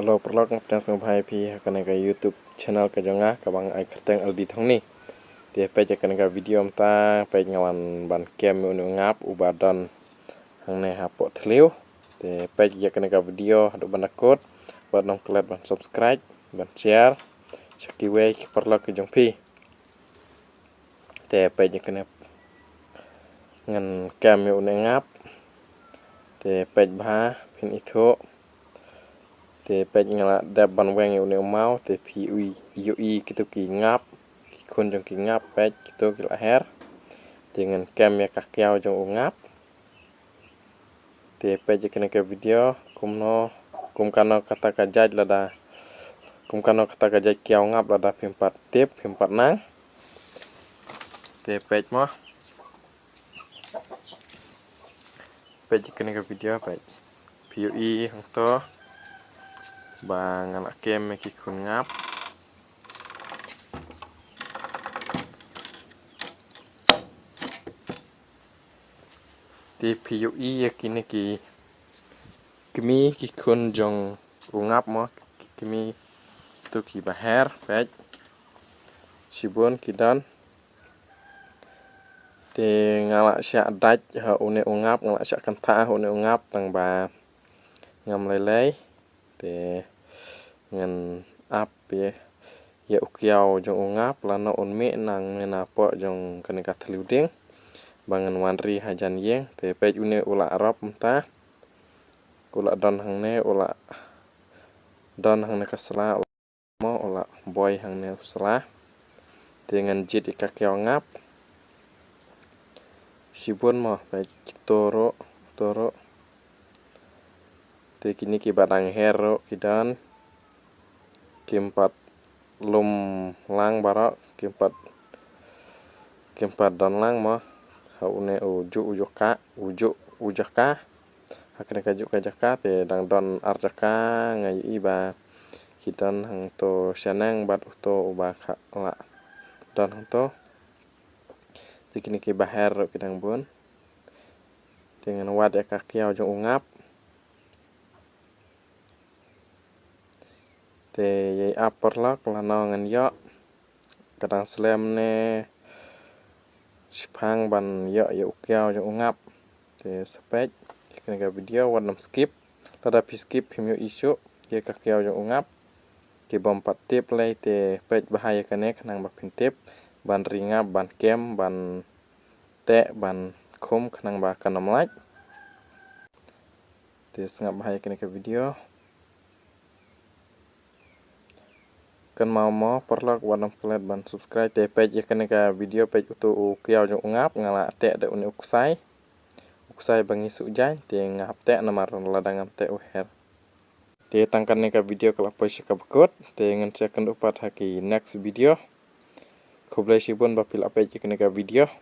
Halo perlo ngapten sang bhai phi kana ka YouTube channel ka jonga ka bang ai khateng aldi thong ni te pe kana ka video ta pe ngawan ban kem unu ngap ubadan hang ne ha po thliu te pe kana ka video hadu ban akot ban nong klet ban subscribe ban share chakti we perlo ka jong phi te pe kana ngan kem unu ngap te pe bha phin itho te pe ngala dab ban weng yu ne mau te phi yu kitu ki ngap ki khun jong ki ngap pe kitu ki la her te ngan kem ya ka kyao jong ngap te pe kene ke video kum kano kata ka jaj lada kum kano kata ka jaj kyao ngap lada phim pat tip phim pat nang te pe mo pe kene ke video pe phi hang to ba ngala kem ki khun ngap ti PUI yakini ki kmi ki khun jong ungap mo kmi tu ki baher pej sibon kidan te ngala sya daj ha une ungap ngala sya kantha une ungap tang ba ngam lelei te ngan ap ye ukiao jong ungap lano unme nang na po jong kanika thliuding bangan wanri hajan yeng te pej une ula arab mta ula don hang ne ula don hang ne kasla mo ula boy hang ne usla te ngan jit ikak kyao ngap sibun mo pej toro te kini ki badang hero kidan kimpat lum lang barok kimpat don lang mo haune ujaka hakne ka jaka te dang don arjaka ngai iba kidan hang to syanang bat to uba kha la don hang to tikini ki baher kidang bun dengan wad ya kakiao jong ungap te yai upper lock lano ngan yo kadang slam ne Spang ban yo ukiao jong ungap te spek kene ka video wan skip tada pi skip himyo isu ye ka kyao jong ungap ki bom pat tip lei te pej bahaya kane nang ba pin tip ban ringap ban kem ban te ban khum khnang ba kanam lak te sngap bahaya kene ka video kan mau perlok wan klet ban subscribe te pej kene ka video pej utu kiao jong ungap ngala te de uni uksai bangi sujan te ngap te namar ladang ngap te uher te tangkan ne ka video kala pois ka bakot te ngan second upat haki next video khoblai sibon ba pil apej kene ka video